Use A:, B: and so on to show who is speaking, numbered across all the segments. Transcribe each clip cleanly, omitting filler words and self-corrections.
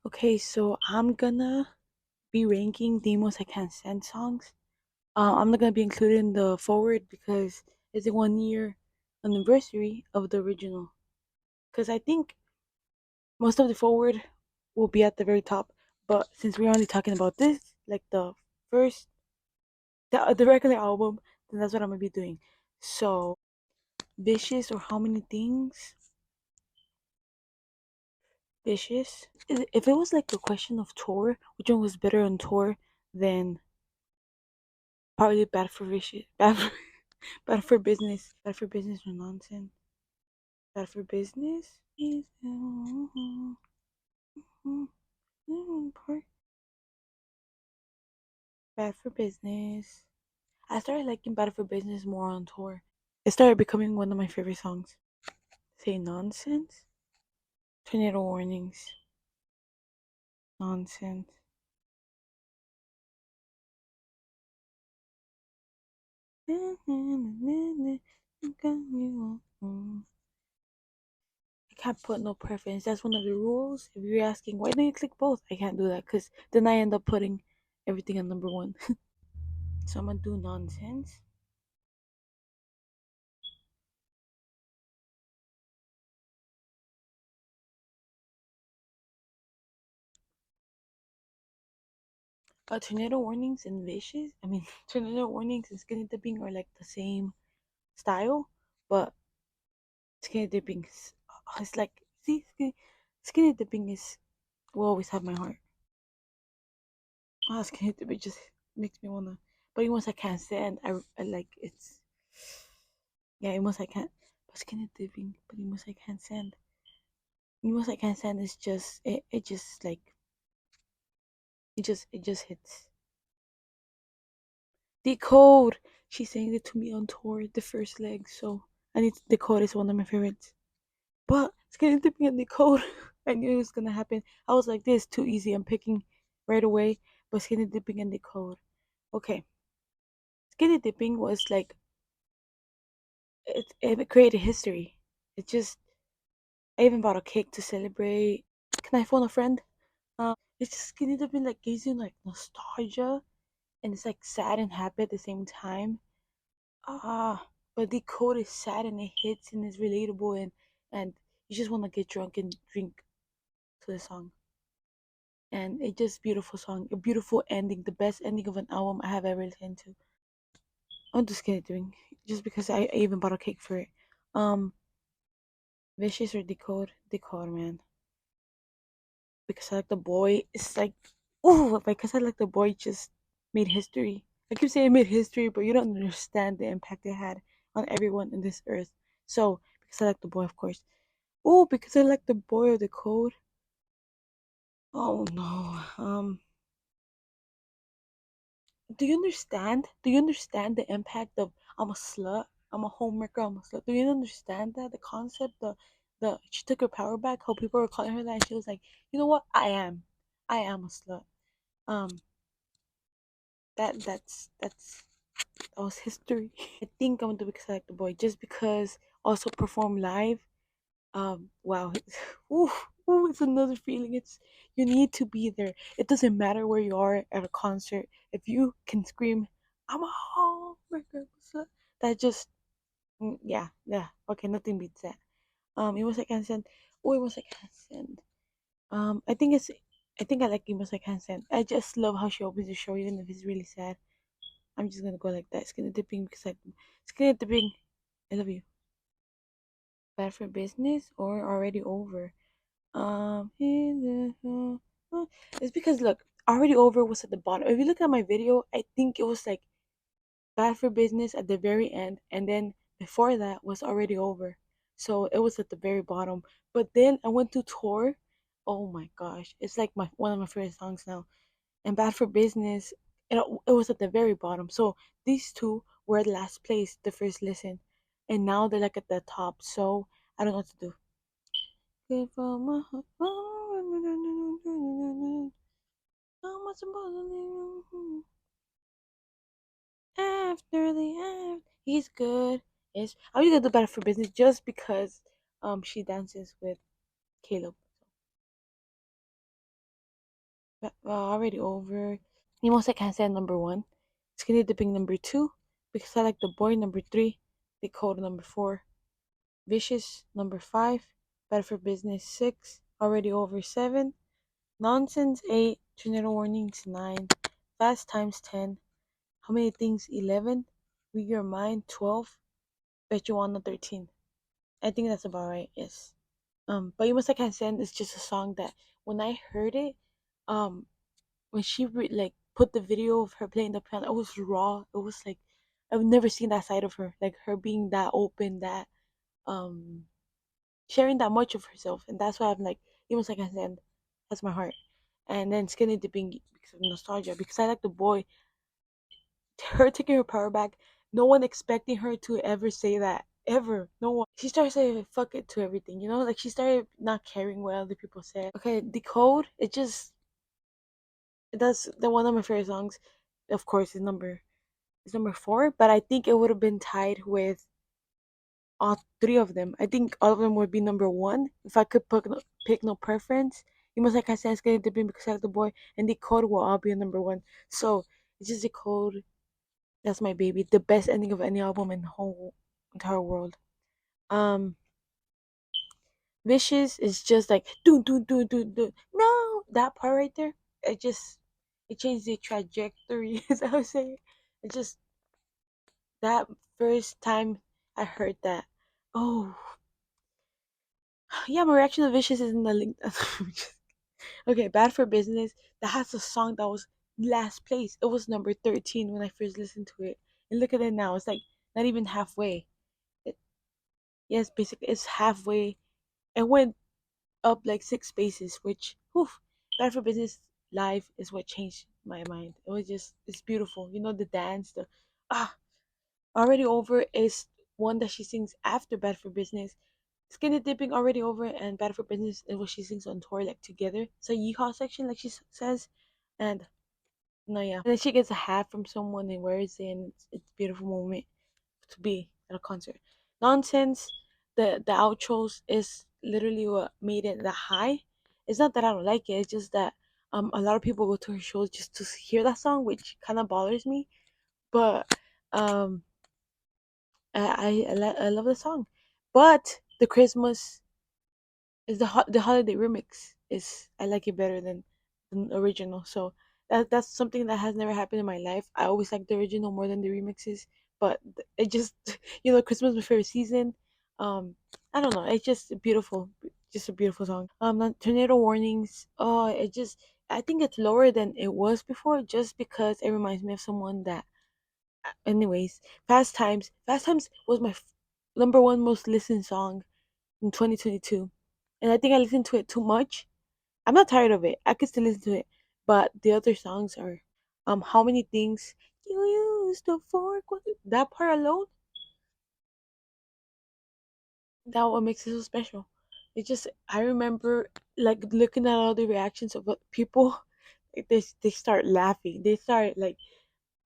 A: Okay, so I'm gonna be ranking the most I can stand songs. I'm not gonna be including the forward because it's a 1 year anniversary of the original. Because I think most of the forward will be at the very top, but since we're only talking about this, like the first, the regular album, then that's what I'm gonna be doing. So, Vicious or How Many Things? Vicious. If it was like a question of tour, which one was better on tour, then probably Bad for Vicious. Bad for Business. Bad for Business or Nonsense. Bad for Business. Bad for Business. I started liking Bad for Business more on tour. It started becoming one of my favorite songs. Say Nonsense. Tornado Warnings. Nonsense. I can't put no preference. That's one of the rules. If you're asking why don't you click both, I can't do that because then I end up putting everything on number one. So I'm gonna do Nonsense. Tornado Warnings and Vicious. I mean, Tornado Warnings and Skinny Dipping are like the same style, but Skinny Dipping is it's like see Skinny Dipping is will always have my heart. Skinny Dipping just makes me wanna. But once I can't stand, I like it's yeah. Once I can't, but Skinny Dipping, but once I can't stand. Once I can't stand is just it just like it just hits. Decode. She sang it to me on tour, the first leg. So I need Decode is one of my favorites. But Skinny Dipping and Decode, I knew it was gonna happen. I was like, this is too easy. I'm picking right away. But Skinny Dipping and Decode. Okay, Skinny Dipping was like it created history. It just I even bought a cake to celebrate. Can I phone a friend? It's just Skinny Dipping like gives you like nostalgia and it's like sad and happy at the same time. But the code is sad and it hits and it's relatable and you just want to get drunk and drink to the song. And it's just beautiful song, a beautiful ending, the best ending of an album I have ever listened to. I'm just kidding, just because I even bought a cake for it. Um, Vicious or Decode, Decode, man. Because I like the boy. It's like, oh, because I like the boy just made history. I keep saying made history, but you don't understand the impact it had on everyone in this earth. So, because I like the boy, of course. Oh, because I like the boy of the code. Oh no. Do you understand? Do you understand the impact of I'm a slut? I'm a homewrecker. I'm a slut. Do you understand that the concept? The she took her power back. How people were calling her that, and she was like, you know what? I am a slut. Um, that was history. I think I'm gonna do because I like the boy, just because also perform live. Wow, ooh, ooh, it's another feeling. It's you need to be there. It doesn't matter where you are at a concert. If you can scream, "I'm a home," that just yeah, yeah. Okay, nothing beats that. It was like Hansen. Oh, it was like Hansen. I think it's. I think I like Emos like Hansen. I just love how she opens the show, even if it's really sad. I'm just gonna go like that. Skinny dipping because like skinny dipping. I love you. Bad for business or already over. It's because look, already over was at the bottom. If you look at my video, I think it was like bad for business at the very end, and then before that was already over. So it was at the very bottom. But then I went to tour. Oh my gosh, it's like my one of my favorite songs now. And Bad for Business, it was at the very bottom. So these two were at last place, the first listen, and now they're like at the top. So I don't know what to do. Give all my heart, how much I'm after the end. He's good. It's I'm gonna do Better for Business just because she dances with Caleb. Already over. Mimosa Cancer number one. Skinny Dipping number two. Because I Like the Boy number three. Decode number four. Vicious number five. Better for Business six. Already over seven. Nonsense 8, Tornado Warnings 9, Fast Times 10, How Many Things 11, Read Your Mind 12, Bet You Wanna 13. I think that's about right, yes. But You Must Like Send is just a song that when I heard it, um, when like put the video of her playing the piano, it was raw. It was like I've never seen that side of her, like her being that open, that um sharing that much of herself, and that's why I'm like, You Must Like Send has my heart. And then Skinny Dipping because of nostalgia, because I like the boy, her taking her power back, no one expecting her to ever say that. Ever. No one. She started saying fuck it to everything, you know? Like she started not caring what other people said. Okay, Decode, that's the one of my favorite songs. Of course, is number four, but I think it would have been tied with all three of them. I think all of them would be number one if I could pick no preference. You must like I said, it's gonna depend because I like the boy, and Decode will all be a number one. So it's just Decode. That's my baby. The best ending of any album in the whole entire world. Um, Vicious is just like do. No, that part right there. It just it changed the trajectory. As I was saying, it just that first time I heard that. Oh, yeah. My reaction to Vicious is in the link. Okay, Bad for Business. That has a song that was last place. It was number 13 when I first listened to it, and look at it now. It's like not even halfway. It, yes, basically it's halfway. It went up like six spaces, which whew, Bad for Business live is what changed my mind. It was just it's beautiful. You know the dance, the ah already over is one that she sings after Bad for Business. Skinny Dipping already over and Bad for Business is what she sings on tour like together. So Yeehaw section like she says, and no yeah. And then she gets a hat from someone and wears it, and it's a beautiful moment to be at a concert. Nonsense, the outros is literally what made it that high. It's not that I don't like it, it's just that a lot of people go to her shows just to hear that song, which kind of bothers me. But um I love the song. But the Christmas is the holiday remix is I like it better than the original. So that's something that has never happened in my life. I always like the original more than the remixes, but it just Christmas is my favorite season. I don't know. It's just beautiful, just a beautiful song. Tornado warnings. Oh, I think it's lower than it was before, just because it reminds me of someone that. Anyways, Fast Times was my number one most listened song in 2022. And I think I listened to it too much. I'm not tired of it. I could still listen to it. But the other songs are How Many Things You Used to Fork with that part alone, that what makes it so special. It just I remember like looking at all the reactions of what people like they start laughing. They start like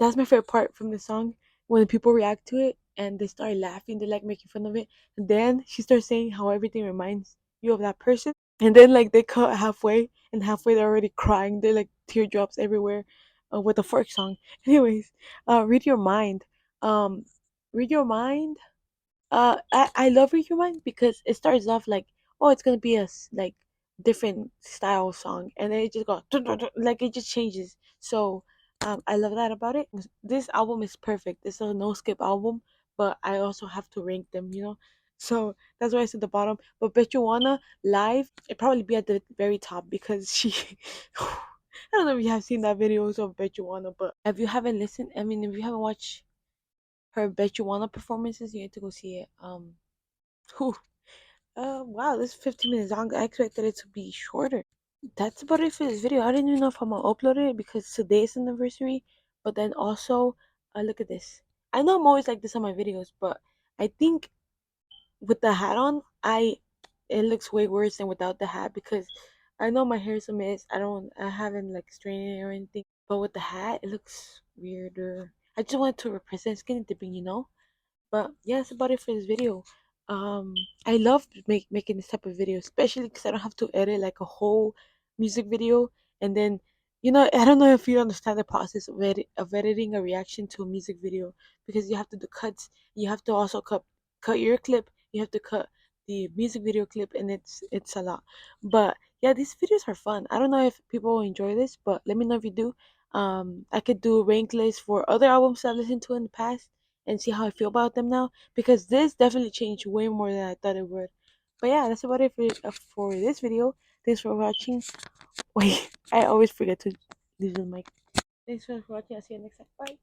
A: that's my favorite part from the song when people react to it and they start laughing, they like making fun of it. And then she starts saying how everything reminds you of that person. And then like they cut halfway and halfway they're already crying. They're like teardrops everywhere with the fork song. Anyways, read your mind. Um, read your mind. I love Read Your Mind because it starts off like, oh, it's gonna be like different style song, and then it just goes like it just changes. So I love that about it. This album is perfect. It's a no skip album, but I also have to rank them, you know. So that's why it's at the bottom. But Bet You Wanna live, it probably be at the very top because she. I don't know if you have seen that videos of Bet You Wanna, but if you haven't listened, I mean, if you haven't watched her Bet You Wanna performances, you need to go see it. Whew. Wow, this is 15 minutes long. I expected it to be shorter. That's about it for this video. I didn't even know if I'm gonna upload it because today's anniversary. But then also, look at this. I know I'm always like this on my videos, but I think with the hat on, it looks way worse than without the hat because I know my hair is a mess. I haven't like straightened it or anything. But with the hat, it looks weirder. I just wanted to represent skinny dipping, you know. But yeah, that's about it for this video. I love making this type of video, especially because I don't have to edit like a whole music video and then I don't know if you understand the process of editing a reaction to a music video, because you have to do cuts. You have to also cut your clip. You have to cut the music video clip, and it's a lot. But yeah, these videos are fun. I don't know if people will enjoy this, but let me know if you do. I could do rank lists for other albums I've listened to in the past and see how I feel about them now, because this definitely changed way more than I thought it would. But yeah, that's about it for this video. Thanks for watching. Wait, I always forget to leave the mic. Thanks for watching. I'll see you next time. Bye.